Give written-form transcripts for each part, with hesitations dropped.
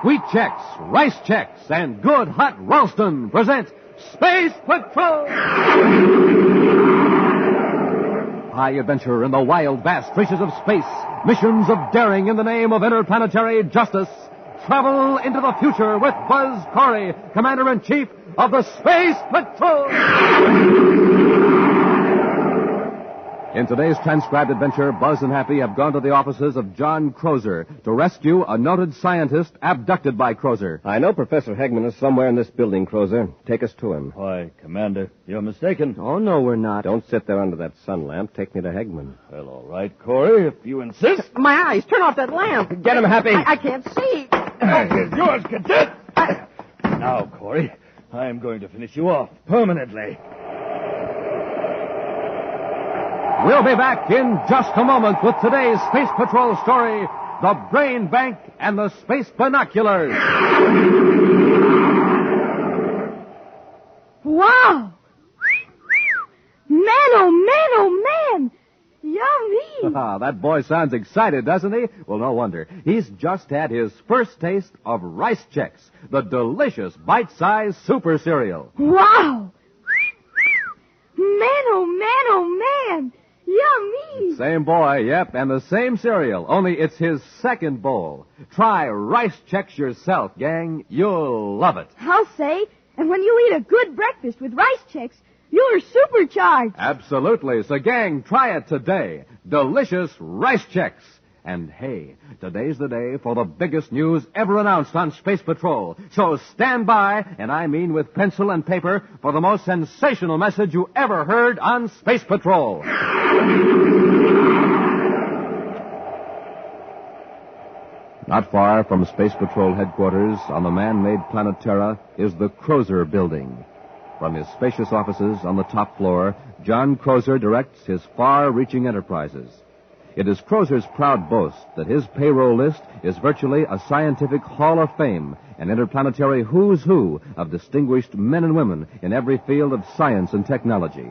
Wheat Chex, Rice Chex, and Good Hot Ralston present Space Patrol! High adventure in the wild, vast reaches of space. Missions of daring in the name of interplanetary justice. Travel into the future with Buzz Corey, Commander-in-Chief of the Space Patrol! In today's transcribed adventure, Buzz and Happy have gone to the offices of John Crozer to rescue a noted scientist abducted by Crozer. I know Professor Hegman is somewhere in this building, Crozer. Take us to him. Why, Commander, you're mistaken. Oh, no, we're not. Don't sit there under that sun lamp. Take me to Hegman. Well, all right, Corey, if you insist. My eyes, turn off that lamp. Get him, Happy. I can't see. Here's yours, cadet. Now, Corey, I am going to finish you off permanently. We'll be back in just a moment with today's Space Patrol story, The Brain Bank and the Space Binoculars. Wow! Man, oh man, oh man! Yummy! That boy sounds excited, doesn't he? Well, no wonder. He's just had his first taste of Rice Chex, the delicious bite-sized super cereal. Wow! Man, oh man, oh man! Yummy! Same boy, yep, and the same cereal, only it's his second bowl. Try Rice Chex yourself, gang. You'll love it. I'll say, and when you eat a good breakfast with Rice Chex, you're supercharged. Absolutely. So, gang, try it today. Delicious Rice Chex. And, hey, today's the day for the biggest news ever announced on Space Patrol. So stand by, and I mean with pencil and paper, for the most sensational message you ever heard on Space Patrol. Not far from Space Patrol headquarters on the man-made planet Terra is the Crozer Building. From his spacious offices on the top floor, John Crozer directs his far-reaching enterprises. It is Crozer's proud boast that his payroll list is virtually a scientific hall of fame, an interplanetary who's who of distinguished men and women in every field of science and technology.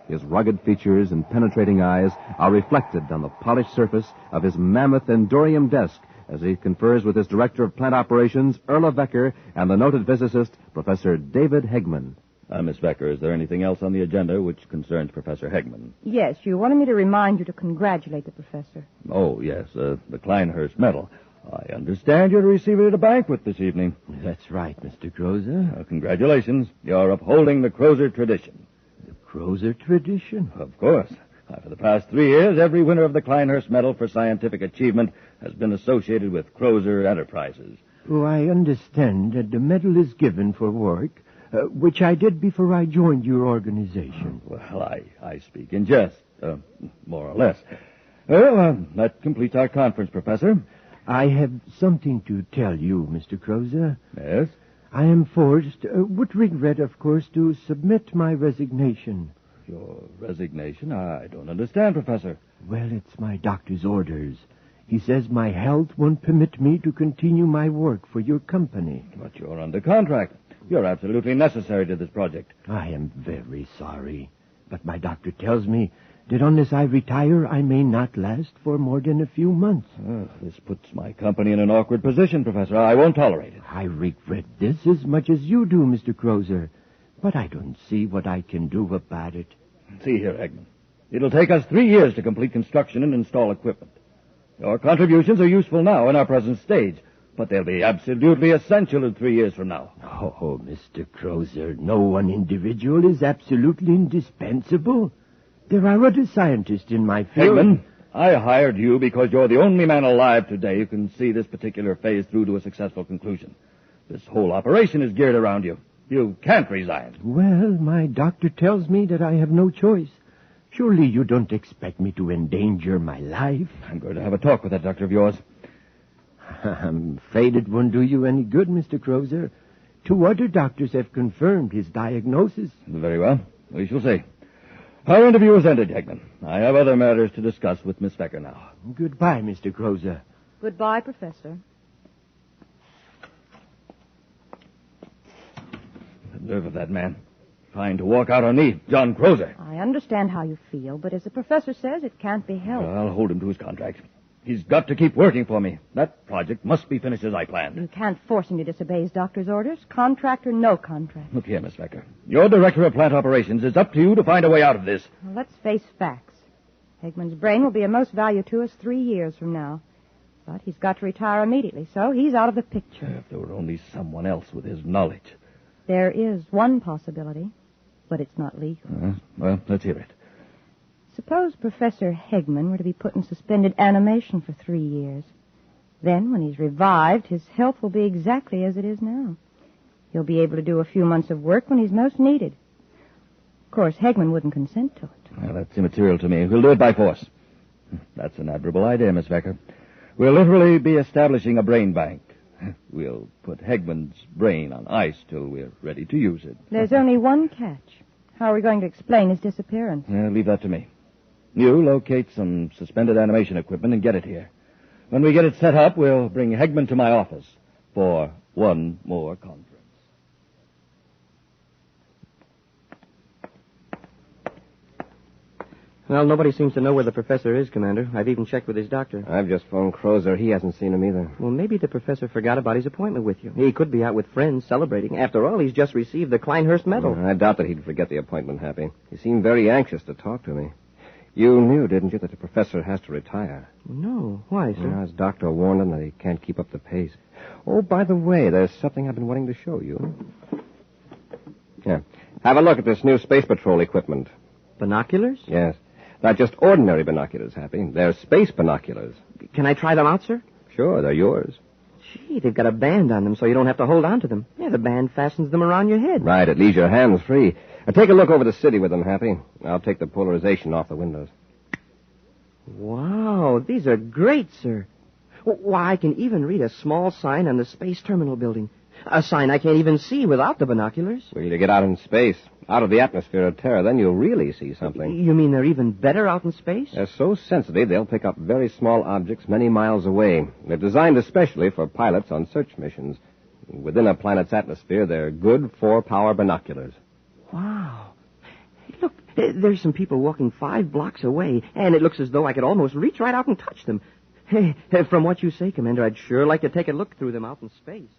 His rugged features and penetrating eyes are reflected on the polished surface of his mammoth Endorium desk as he confers with his director of plant operations, Erla Becker, and the noted physicist, Professor David Hegman. Miss Becker, is there anything else on the agenda which concerns Professor Hegman? Yes, you wanted me to remind you to congratulate the professor. Oh, yes, the Kleinhurst medal. I understand you're to receive it at a banquet this evening. That's right, Mr. Crozer. Congratulations. You're upholding the Crozer tradition. The Crozer tradition? Of course. For the past 3 years, every winner of the Kleinhurst Medal for Scientific Achievement has been associated with Crozer Enterprises. Oh, I understand that the medal is given for work, which I did before I joined your organization. Well, I speak in jest, more or less. Well, that completes our conference, Professor. I have something to tell you, Mr. Crozer. Yes? I am forced, with regret, of course, to submit my resignation. Your resignation? I don't understand, Professor. Well, it's my doctor's orders. He says my health won't permit me to continue my work for your company. But you're under contract. You're absolutely necessary to this project. I am very sorry, but my doctor tells me that unless I retire, I may not last for more than a few months. This puts my company in an awkward position, Professor. I won't tolerate it. I regret this as much as you do, Mr. Crozer, but I don't see what I can do about it. See here, Hegman. It'll take us 3 years to complete construction and install equipment. Your contributions are useful now in our present stage, but they'll be absolutely essential in 3 years from now. Oh, Mr. Crozer, no one individual is absolutely indispensable. There are other scientists in my field. Hegman, I hired you because you're the only man alive today who can see this particular phase through to a successful conclusion. This whole operation is geared around you. You can't resign. Well, my doctor tells me that I have no choice. Surely you don't expect me to endanger my life? I'm going to have a talk with that doctor of yours. I'm afraid it won't do you any good, Mr. Crozer. 2 other doctors have confirmed his diagnosis. Very well. We shall see. Our interview is ended, Hegman. I have other matters to discuss with Miss Becker now. Goodbye, Mr. Crozer. Goodbye, Professor. The nerve of that man. Trying to walk out on me, John Crozer. I understand how you feel, but as the professor says, it can't be helped. I'll hold him to his contract. He's got to keep working for me. That project must be finished as I planned. You can't force him to disobey his doctor's orders, contract or no contract. Look here, Miss Becker. Your director of plant operations. It's up to you to find a way out of this. Well, let's face facts. Hegman's brain will be of most value to us 3 years from now. But he's got to retire immediately, so he's out of the picture. If there were only someone else with his knowledge. There is one possibility, but it's not legal. Well, let's hear it. Suppose Professor Hegman were to be put in suspended animation for 3 years. Then, when he's revived, his health will be exactly as it is now. He'll be able to do a few months of work when he's most needed. Of course, Hegman wouldn't consent to it. Well, that's immaterial to me. We'll do it by force. That's an admirable idea, Miss Becker. We'll literally be establishing a brain bank. We'll put Hegman's brain on ice till we're ready to use it. There's only one catch. How are we going to explain his disappearance? Leave that to me. You locate some suspended animation equipment and get it here. When we get it set up, we'll bring Hegman to my office for one more conference. Well, nobody seems to know where the professor is, Commander. I've even checked with his doctor. I've just phoned Crozer. He hasn't seen him either. Well, maybe the professor forgot about his appointment with you. He could be out with friends celebrating. After all, he's just received the Kleinhurst Medal. I doubt that he'd forget the appointment, Happy. He seemed very anxious to talk to me. You knew, didn't you, that the professor has to retire? No. Why, sir? His doctor warned him that he can't keep up the pace. Oh, by the way, there's something I've been wanting to show you. Here. Have a look at this new Space Patrol equipment. Binoculars? Yes. Not just ordinary binoculars, Happy. They're space binoculars. Can I try them out, sir? Sure, they're yours. Gee, they've got a band on them so you don't have to hold on to them. Yeah, the band fastens them around your head. Right, it leaves your hands free. Now, take a look over the city with them, Happy. I'll take the polarization off the windows. Wow, these are great, sir. Why, I can even read a small sign on the space terminal building. A sign I can't even see without the binoculars. Well, you get out in space, out of the atmosphere of Terra, then you'll really see something. You mean they're even better out in space? They're so sensitive, they'll pick up very small objects many miles away. They're designed especially for pilots on search missions. Within a planet's atmosphere, they're good 4-power binoculars. Wow. Hey, look, there's some people walking 5 blocks away, and it looks as though I could almost reach right out and touch them. Hey, from what you say, Commander, I'd sure like to take a look through them out in space.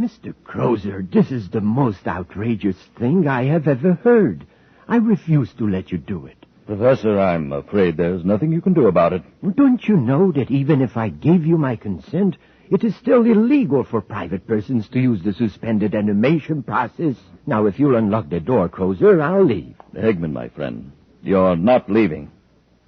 Mr. Crozer, this is the most outrageous thing I have ever heard. I refuse to let you do it. Professor, I'm afraid there's nothing you can do about it. Don't you know that even if I gave you my consent, it is still illegal for private persons to use the suspended animation process? Now, if you'll unlock the door, Crozer, I'll leave. Hegman, my friend, you're not leaving.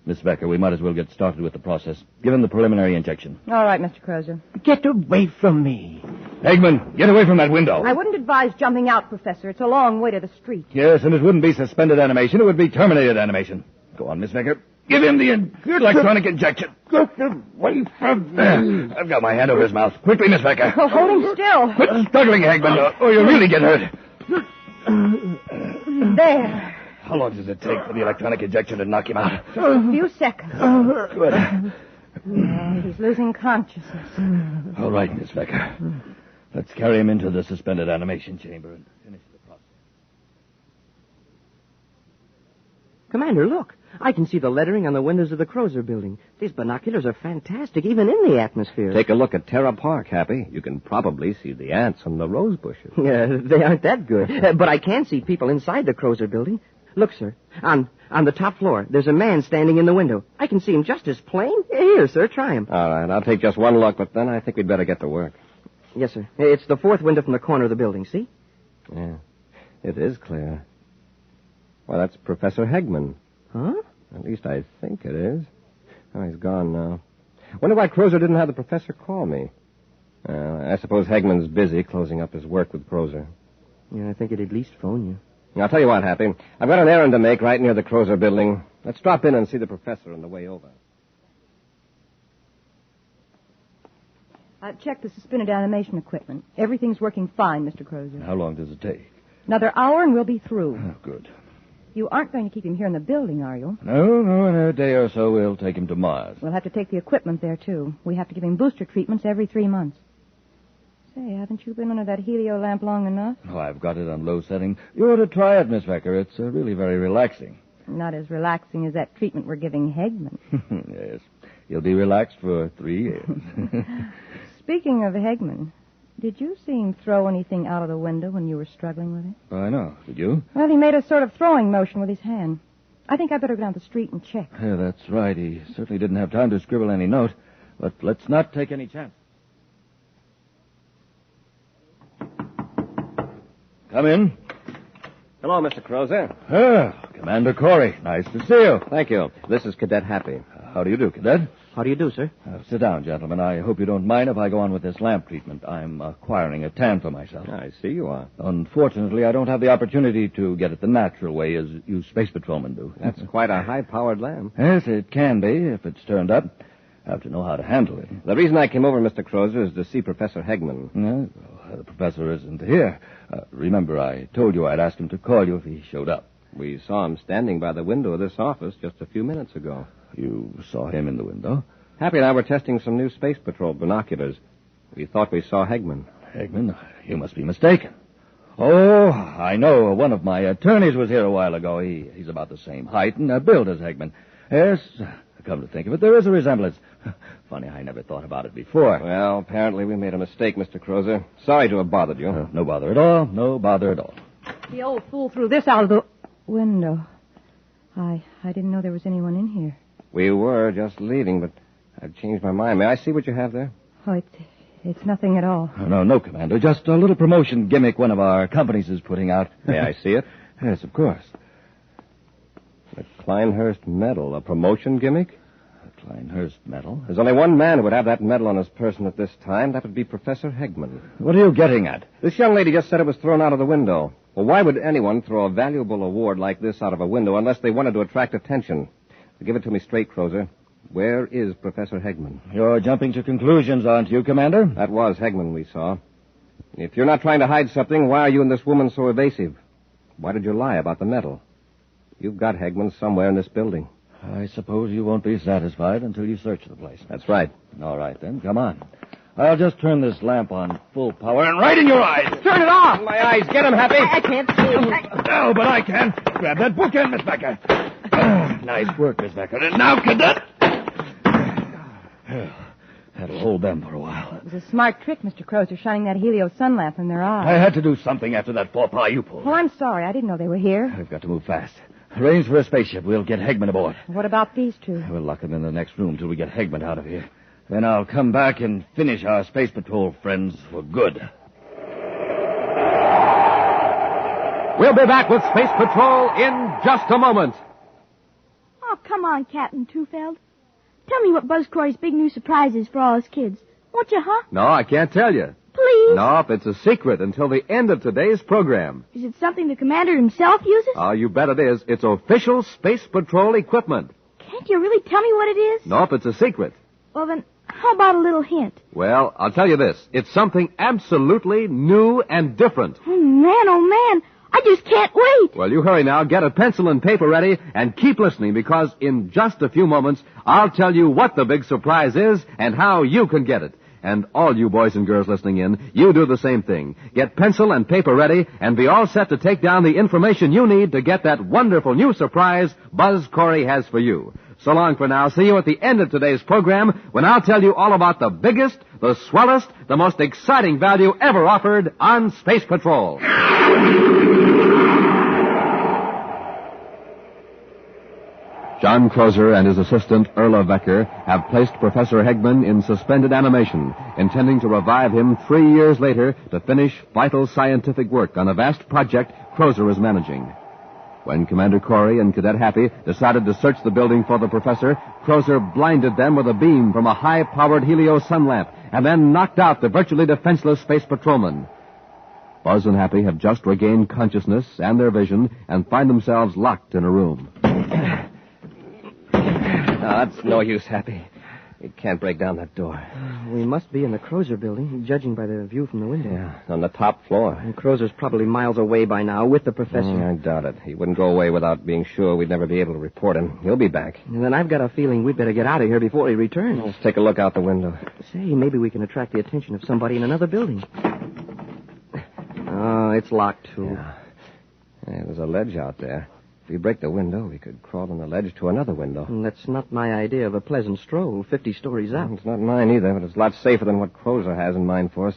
Miss Becker, we might as well get started with the process. Give him the preliminary injection. All right, Mr. Crozer. Get away from me. Hegman, get away from that window. I wouldn't advise jumping out, Professor. It's a long way to the street. Yes, and it wouldn't be suspended animation. It would be terminated animation. Go on, Miss Becker. Give him the electronic injection. Get away from me. I've got my hand over his mouth. Quickly, Miss Becker. Oh, hold him still. Quit struggling, Hegman, or you'll really get hurt. There. How long does it take for the electronic injection to knock him out? A few seconds. Good. Oh, he's losing consciousness. All right, Miss Becker. Let's carry him into the suspended animation chamber and finish the process. Commander, look. I can see the lettering on the windows of the Crozer building. These binoculars are fantastic, even in the atmosphere. Take a look at Terra Park, Happy. You can probably see the ants and the rose bushes. Yeah, they aren't that good. But I can see people inside the Crozer building. Look, sir. On the top floor, there's a man standing in the window. I can see him just as plain. Here, sir, try him. All right, I'll take just one look, but then I think we'd better get to work. Yes, sir. It's the 4th window from the corner of the building, see? Yeah, it is clear. Well, that's Professor Hegman. Huh? At least I think it is. Oh, he's gone now. Wonder why Crozer didn't have the professor call me. I suppose Hegman's busy closing up his work with Crozer. Yeah, I think he'd at least phone you. I'll tell you what, Happy. I've got an errand to make right near the Crozer building. Let's drop in and see the professor on the way over. I've checked the suspended animation equipment. Everything's working fine, Mr. Crozer. How long does it take? Another hour and we'll be through. Oh, good. You aren't going to keep him here in the building, are you? No, in a day or so we'll take him to Mars. We'll have to take the equipment there, too. We have to give him booster treatments every 3 months. Say, haven't you been under that helio lamp long enough? Oh, I've got it on low setting. You ought to try it, Miss Becker. It's really very relaxing. Not as relaxing as that treatment we're giving Hegman. Yes. He'll be relaxed for 3 years. Speaking of Hegman, did you see him throw anything out of the window when you were struggling with it? I know. Did you? Well, he made a sort of throwing motion with his hand. I think I'd better go down the street and check. Yeah, that's right. He certainly didn't have time to scribble any note. But let's not take any chance. Come in. Hello, Mr. Crozer. Commander Corey. Nice to see you. Thank you. This is Cadet Happy. How do you do, Cadet? How do you do, sir? Sit down, gentlemen. I hope you don't mind if I go on with this lamp treatment. I'm acquiring a tan for myself. I see you are. Unfortunately, I don't have the opportunity to get it the natural way as you space patrolmen do. That's quite a high-powered lamp. Yes, it can be if it's turned up. Have to know how to handle it. The reason I came over, Mr. Crozer, is to see Professor Hegman. No, the professor isn't here. Remember, I told you I'd ask him to call you if he showed up. We saw him standing by the window of this office just a few minutes ago. You saw him in the window? Happy and I were testing some new Space Patrol binoculars. We thought we saw Hegman. Hegman? You must be mistaken. Oh, I know. One of my attorneys was here a while ago. He's about the same height and build as Hegman. Yes, come to think of it, there is a resemblance. Funny, I never thought about it before. Well, apparently we made a mistake, Mr. Crozer. Sorry to have bothered you. No bother at all. No bother at all. The old fool threw this out of the window. I didn't know there was anyone in here. We were just leaving, but I've changed my mind. May I see what you have there? Oh, it's nothing at all. No, Commander. Just a little promotion gimmick one of our companies is putting out. May I see it? Yes, of course. The Kleinhurst medal, a promotion gimmick? A Kleinhurst medal? There's only one man who would have that medal on his person at this time. That would be Professor Hegman. What are you getting at? This young lady just said it was thrown out of the window. Well, why would anyone throw a valuable award like this out of a window unless they wanted to attract attention? Give it to me straight, Crozer. Where is Professor Hegman? You're jumping to conclusions, aren't you, Commander? That was Hegman we saw. If you're not trying to hide something, why are you and this woman so evasive? Why did you lie about the medal? You've got Hegman somewhere in this building. I suppose you won't be satisfied until you search the place. That's right. All right, then. Come on. I'll just turn this lamp on full power and right in your eyes. Turn it off. My eyes. Get him, Happy. I can't see. No, but I can. Grab that bookend, Miss Becker. Nice work, Miss Becker. And now, Cadet. That'll hold them for a while. It was a smart trick, Mr. Crozer, shining that helio sun lamp in their eyes. I had to do something after that faux pas you pulled. Well, I'm sorry. I didn't know they were here. I've got to move fast. Arrange for a spaceship. We'll get Hegman aboard. What about these two? We'll lock him in the next room till we get Hegman out of here. Then I'll come back and finish our Space Patrol friends for good. We'll be back with Space Patrol in just a moment. Oh, come on, Captain Tufeld. Tell me what Buzz Corey's big new surprise is for all his kids. Won't you, huh? No, I can't tell you. Please? No, it's a secret until the end of today's program. Is it something the commander himself uses? Oh, you bet it is. It's official Space Patrol equipment. Can't you really tell me what it is? Nope, it's a secret. Well, then, how about a little hint? Well, I'll tell you this. It's something absolutely new and different. Oh, man, I just can't wait. Well, you hurry now, get a pencil and paper ready, and keep listening, because in just a few moments, I'll tell you what the big surprise is and how you can get it. And all you boys and girls listening in, you do the same thing. Get pencil and paper ready, and be all set to take down the information you need to get that wonderful new surprise Buzz Corey has for you. So long for now. See you at the end of today's program, when I'll tell you all about the biggest, the swellest, the most exciting value ever offered on Space Patrol. John Crozer and his assistant, Erla Vecker, have placed Professor Hegman in suspended animation, intending to revive him 3 years later to finish vital scientific work on a vast project Crozer is managing. When Commander Corey and Cadet Happy decided to search the building for the professor, Crozer blinded them with a beam from a high-powered helio sun lamp and then knocked out the virtually defenseless space patrolman. Buzz and Happy have just regained consciousness and their vision and find themselves locked in a room. It's no use, Happy. You can't break down that door. We must be in the Crozer building, judging by the view from the window. Yeah, on the top floor. And Crozer's probably miles away by now with the professor. I doubt it. He wouldn't go away without being sure we'd never be able to report him. He'll be back. And then I've got a feeling we'd better get out of here before he returns. Let's take a look out the window. Say, maybe we can attract the attention of somebody in another building. Oh, it's locked, too. Yeah, there's a ledge out there. If we break the window, we could crawl on the ledge to another window. That's not my idea of a pleasant stroll, 50 stories up. It's not mine either, but it's a lot safer than what Crozer has in mind for us.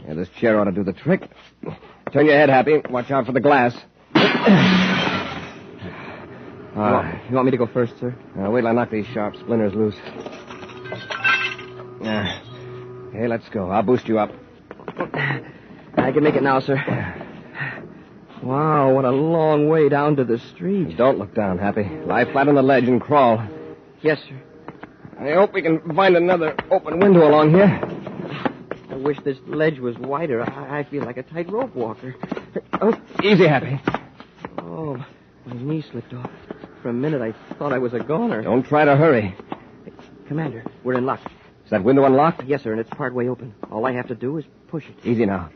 Yeah, this chair ought to do the trick. Turn your head, Happy. Watch out for the glass. You want me to go first, sir? Wait till I knock these sharp splinters loose. Okay, let's go. I'll boost you up. I can make it now, sir. Wow, what a long way down to the street. Don't look down, Happy. Lie flat on the ledge and crawl. Yes, sir. I hope we can find another open window along here. I wish this ledge was wider. I feel like a tightrope walker. Oh, easy, Happy. Oh, my knee slipped off. For a minute, I thought I was a goner. Don't try to hurry. Commander, we're in luck. Is that window unlocked? Yes, sir, and it's partway open. All I have to do is push it. Easy now.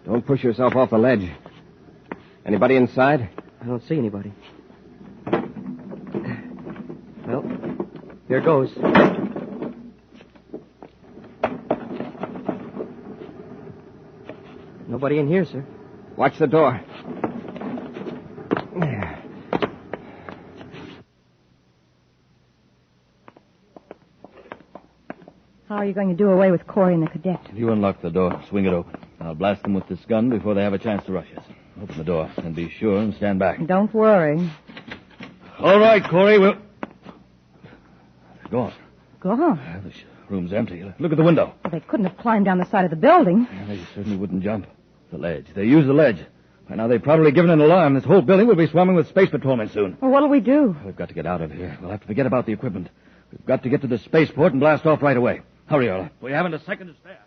Don't push yourself off the ledge. Anybody inside? I don't see anybody. Well, here goes. Nobody in here, sir. Watch the door. How are you going to do away with Corey and the cadet? You unlock the door. Swing it open. I'll blast them with this gun before they have a chance to rush us. Open the door and be sure and stand back. Don't worry. All right, Corey, we'll... They're gone. Gone? This room's empty. Look at the window. Well, they couldn't have climbed down the side of the building. They certainly wouldn't jump. The ledge. They used the ledge. By now they've probably given an alarm. This whole building will be swarming with space patrolmen soon. Well, what'll we do? We've got to get out of here. We'll have to forget about the equipment. We've got to get to the spaceport and blast off right away. Hurry, Earl. We haven't a second to spare.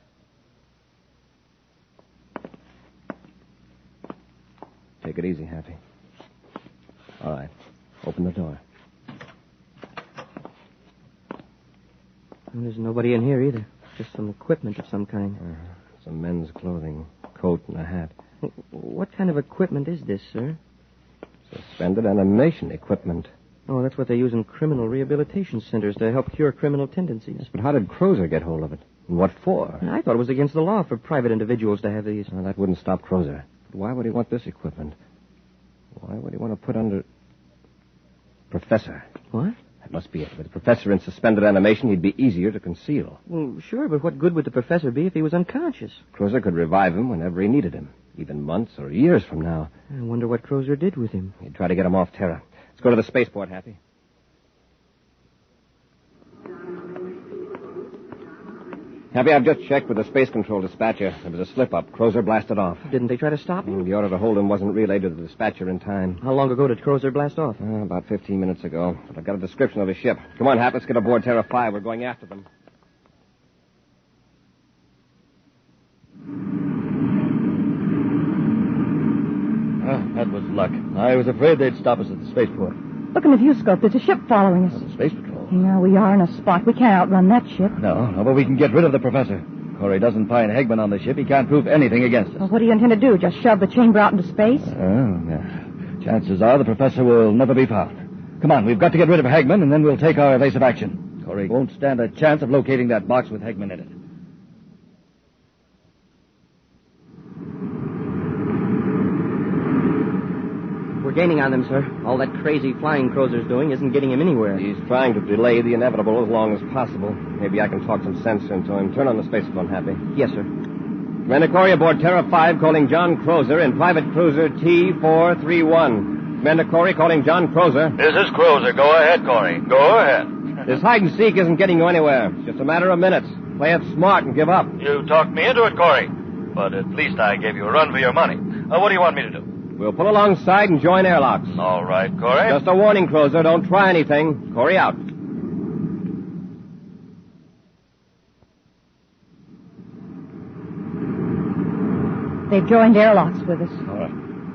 Take it easy, Happy. All right. Open the door. Well, there's nobody in here either. Just some equipment of some kind. Some men's clothing, coat and a hat. What kind of equipment is this, sir? Suspended animation equipment. Oh, that's what they use in criminal rehabilitation centers to help cure criminal tendencies. Yes, but how did Crozer get hold of it? And what for? I thought it was against the law for private individuals to have these. Well, that wouldn't stop Crozer. But why would he want this equipment? Why would he want to put under... Professor. What? That must be it. With the professor in suspended animation, he'd be easier to conceal. Well, sure, but what good would the professor be if he was unconscious? Crozer could revive him whenever he needed him, even months or years from now. I wonder what Crozer did with him. He'd try to get him off Terra. Let's go to the spaceport, Happy. Happy, I've just checked with the space control dispatcher. There was a slip-up. Crozer blasted off. Didn't they try to stop him? The order to hold him wasn't relayed to the dispatcher in time. How long ago did Crozer blast off? About 15 minutes ago. But I've got a description of his ship. Come on, Hap, let's get aboard Terra 5. We're going after them. That was luck. I was afraid they'd stop us at the spaceport. Look in the viewscope. There's a ship following us. The space patrol. Now, we are in a spot. We can't outrun that ship. No, but we can get rid of the professor. Corey doesn't find Hegman on the ship. He can't prove anything against us. Well, what do you intend to do? Just shove the chamber out into space? Chances are the professor will never be found. Come on, we've got to get rid of Hegman, and then we'll take our evasive action. Corey won't stand a chance of locating that box with Hegman in it. We're gaining on them, sir. All that crazy flying Crozer's doing isn't getting him anywhere. He's trying to delay the inevitable as long as possible. Maybe I can talk some sense into him. Turn on the spacephone, Happy. Yes, sir. Commander Corey aboard Terra 5 calling John Crozer in private cruiser T431. Commander Corey calling John Crozer. This is Crozer. Go ahead, Corey. Go ahead. This hide-and-seek isn't getting you anywhere. It's just a matter of minutes. Play it smart and give up. You talked me into it, Corey. But at least I gave you a run for your money. What do you want me to do? We'll pull alongside and join airlocks. All right, Corey. Just a warning, Crozer. Don't try anything. Corey out. They've joined airlocks with us. All right.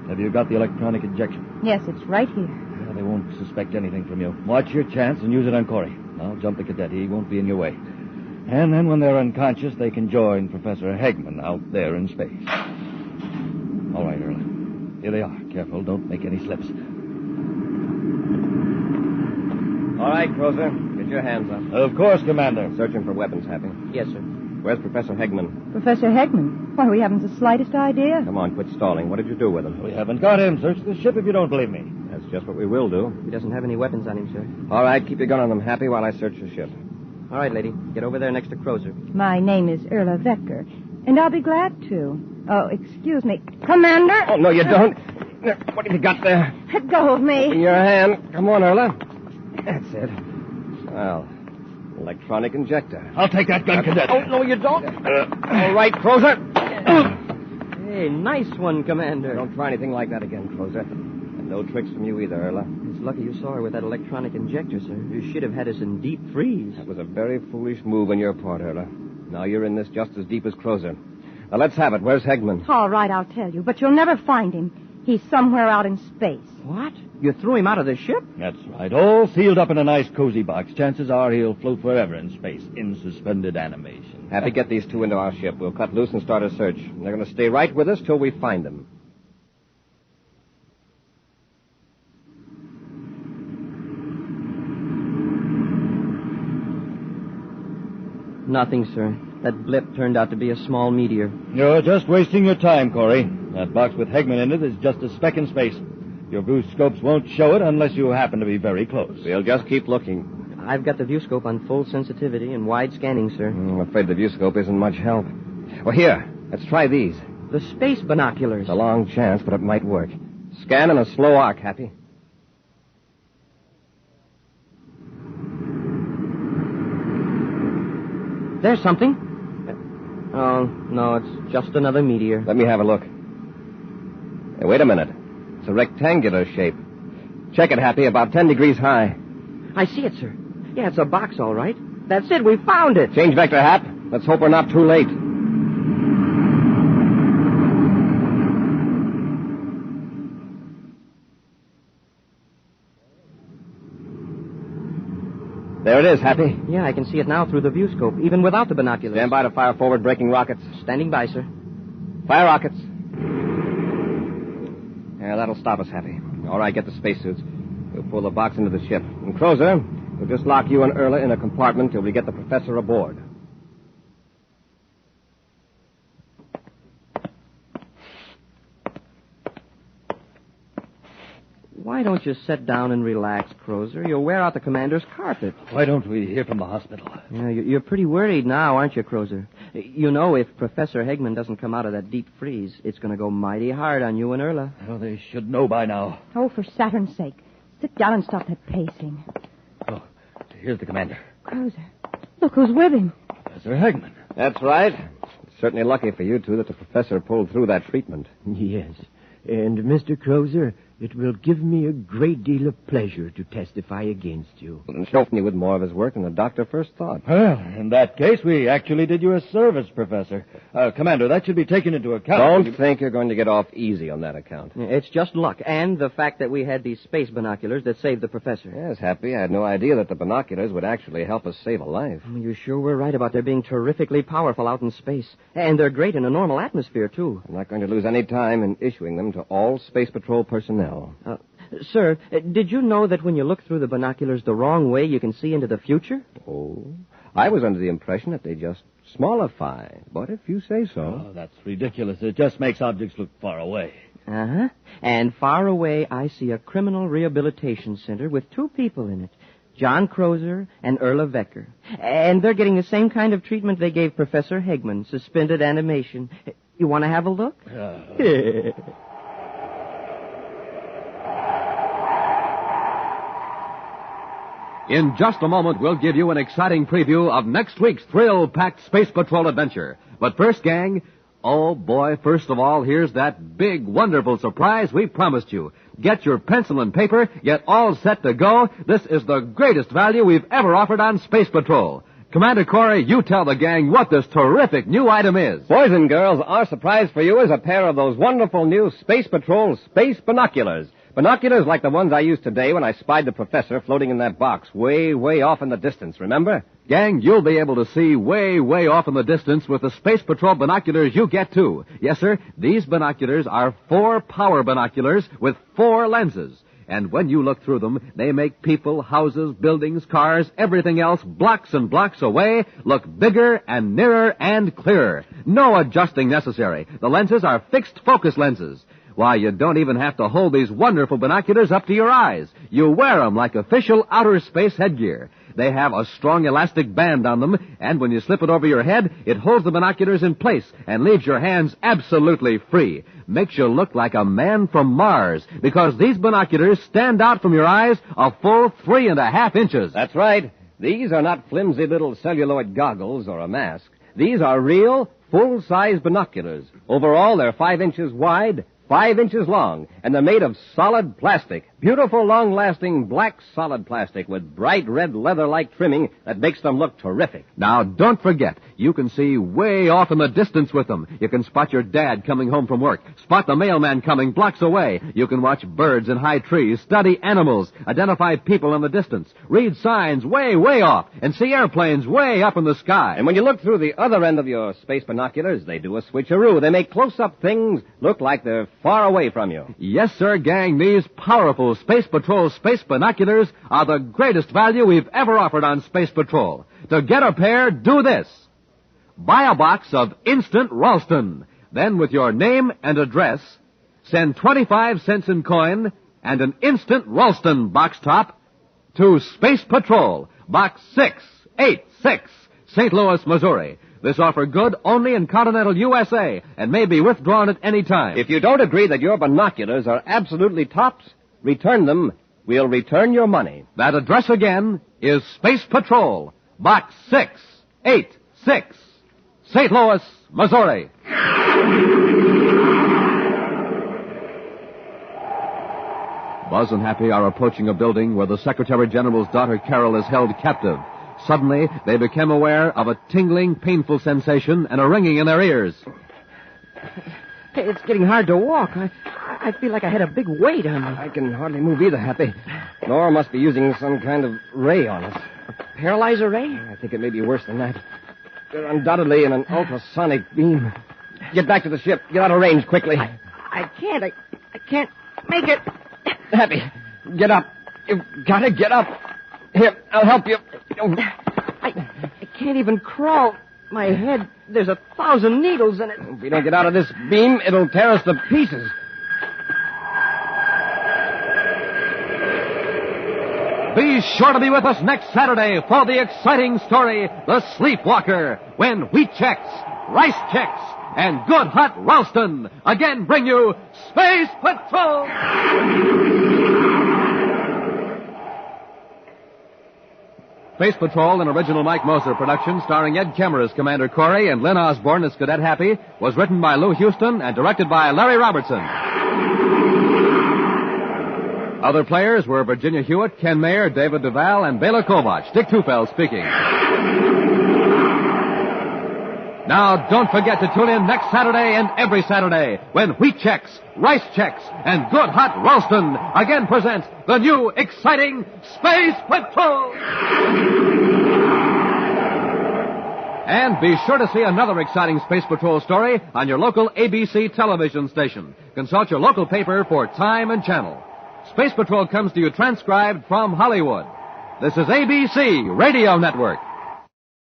Have you got the electronic injection? Yes, it's right here. Yeah, they won't suspect anything from you. Watch your chance and use it on Corey. Now jump the cadet. He won't be in your way. And then when they're unconscious, they can join Professor Hegman out there in space. All right, Earl. Here they are. Careful, don't make any slips. All right, Crozer. Get your hands up. Of course, Commander. Searching for weapons, Happy. Yes, sir. Where's Professor Hegman? Professor Hegman? Why, we haven't the slightest idea. Come on, quit stalling. What did you do with him? We haven't got him. Search the ship if you don't believe me. That's just what we will do. He doesn't have any weapons on him, sir. All right, keep your gun on them, Happy, while I search the ship. All right, lady. Get over there next to Crozer. My name is Erla Vecker, and I'll be glad to. Oh, excuse me. Commander? Oh, no, you don't. What have you got there? Let go of In me. your hand. Come on, Erla. That's it. Well, electronic injector. I'll take that gun, Cadet. Oh, no, you don't. All right, Crozer. Hey, nice one, Commander. Don't try anything like that again, Crozer. And no tricks from you either, Erla. It's lucky you saw her with that electronic injector, sir. You should have had us in deep freeze. That was a very foolish move on your part, Erla. Now you're in this just as deep as Crozer. Now, let's have it. Where's Hegman? All right, I'll tell you, but you'll never find him. He's somewhere out in space. What? You threw him out of the ship? That's right. All sealed up in a nice cozy box. Chances are he'll float forever in space, in suspended animation. Happy, get these two into our ship. We'll cut loose and start a search. They're going to stay right with us till we find them. Nothing, sir. That blip turned out to be a small meteor. You're just wasting your time, Corey. That box with Hegman in it is just a speck in space. Your blue scopes won't show it unless you happen to be very close. We'll just keep looking. I've got the viewscope on full sensitivity and wide scanning, sir. I'm afraid the viewscope isn't much help. Well, here, let's try these. The space binoculars. It's a long chance, but it might work. Scan in a slow arc, Happy. There's something. Oh, no, it's just another meteor. Let me have a look. Hey, wait a minute. It's a rectangular shape. Check it, Happy, about 10 degrees high. I see it, sir. Yeah, it's a box, all right. That's it. We found it. Change vector, Hap. Let's hope we're not too late. There it is, Happy. Yeah, I can see it now through the viewscope, even without the binoculars. Stand by to fire forward braking rockets. Standing by, sir. Fire rockets. Yeah, that'll stop us, Happy. All right, get the spacesuits. We'll pull the box into the ship. And Crozer, we'll just lock you and Erla in a compartment till we get the professor aboard. Why don't you sit down and relax, Crozer? You'll wear out the commander's carpet. Why don't we hear from the hospital? Yeah, you're pretty worried now, aren't you, Crozer? You know, if Professor Hegman doesn't come out of that deep freeze, it's going to go mighty hard on you and Erla. Well, they should know by now. Oh, for Saturn's sake. Sit down and stop that pacing. Oh, here's the commander. Crozer. Look who's with him. Professor Hegman. That's right. It's certainly lucky for you two that the professor pulled through that treatment. Yes. And, Mr. Crozer, it will give me a great deal of pleasure to testify against you. And Schofney with more of his work than the doctor first thought. Well, in that case, we actually did you a service, Professor. Commander, that should be taken into account. Don't think you're going to get off easy on that account. It's just luck, and the fact that we had these space binoculars that saved the professor. Yes, Happy. I had no idea that the binoculars would actually help us save a life. You sure were right about their being terrifically powerful out in space. And they're great in a normal atmosphere, too. I'm not going to lose any time in issuing them to all Space Patrol personnel. Sir, did you know that when you look through the binoculars the wrong way, you can see into the future? Oh, I was under the impression that they just smallify. But if you say so. Oh, that's ridiculous. It just makes objects look far away. Uh-huh. And far away, I see a criminal rehabilitation center with two people in it. John Crozer and Erla Vecker. And they're getting the same kind of treatment they gave Professor Hegman, suspended animation. You want to have a look? In just a moment, we'll give you an exciting preview of next week's thrill-packed Space Patrol adventure. But first, gang, oh boy, first of all, here's that big, wonderful surprise we promised you. Get your pencil and paper, get all set to go. This is the greatest value we've ever offered on Space Patrol. Commander Corey, you tell the gang what this terrific new item is. Boys and girls, our surprise for you is a pair of those wonderful new Space Patrol space binoculars. Binoculars like the ones I used today when I spied the professor floating in that box way, way off in the distance, remember? Gang, you'll be able to see way, way off in the distance with the Space Patrol binoculars you get, too. Yes, sir, these binoculars are 4 power binoculars with 4 lenses. And when you look through them, they make people, houses, buildings, cars, everything else blocks and blocks away look bigger and nearer and clearer. No adjusting necessary. The lenses are fixed focus lenses. Why, you don't even have to hold these wonderful binoculars up to your eyes. You wear them like official outer space headgear. They have a strong elastic band on them, and when you slip it over your head, it holds the binoculars in place and leaves your hands absolutely free. Makes you look like a man from Mars, because these binoculars stand out from your eyes a full 3.5 inches. That's right. These are not flimsy little celluloid goggles or a mask. These are real, full-size binoculars. Overall, they're 5 inches wide, 5 inches long, and they're made of solid plastic. Beautiful, long-lasting black solid plastic with bright red leather-like trimming that makes them look terrific. Now, don't forget, you can see way off in the distance with them. You can spot your dad coming home from work, spot the mailman coming blocks away. You can watch birds in high trees, study animals, identify people in the distance, read signs way, way off, and see airplanes way up in the sky. And when you look through the other end of your space binoculars, they do a switcheroo. They make close-up things look like they're far away from you. Yes, sir, gang, these powerful Space Patrol space binoculars are the greatest value we've ever offered on Space Patrol. To get a pair, do this. Buy a box of Instant Ralston. Then, with your name and address, send 25 cents in coin and an Instant Ralston box top to Space Patrol, Box 686, St. Louis, Missouri. This offer good only in continental USA and may be withdrawn at any time. If you don't agree that your binoculars are absolutely tops, return them. We'll return your money. That address again is Space Patrol, Box 686, St. Louis, Missouri. Buzz and Happy are approaching a building where the Secretary General's daughter Carol is held captive. Suddenly, they become aware of a tingling, painful sensation and a ringing in their ears. Hey, it's getting hard to walk. I feel like I had a big weight on me. I can hardly move either, Happy. Nora must be using some kind of ray on us. A paralyzer ray? I think it may be worse than that. They're undoubtedly in an ultrasonic beam. Get back to the ship. Get out of range quickly. I can't. I can't make it. Happy, get up. You've got to get up. Here, I'll help you. I can't even crawl. My head, there's 1,000 needles in it. If we don't get out of this beam, it'll tear us to pieces. Be sure to be with us next Saturday for the exciting story, The Sleepwalker, when wheat checks, rice checks, and good hot Ralston again bring you Space Patrol! Space Patrol, an original Mike Moser production starring Ed Kemmer as Commander Corey and Lynn Osborne as Cadet Happy, was written by Lou Houston and directed by Larry Robertson. Other players were Virginia Hewitt, Ken Mayer, David Duval, and Bela Kovach. Dick Tufeld speaking. Now, don't forget to tune in next Saturday and every Saturday when wheat checks, rice checks, and good hot Ralston again present the new exciting Space Patrol. And be sure to see another exciting Space Patrol story on your local ABC television station. Consult your local paper for time and channel. Space Patrol comes to you transcribed from Hollywood. This is ABC Radio Network.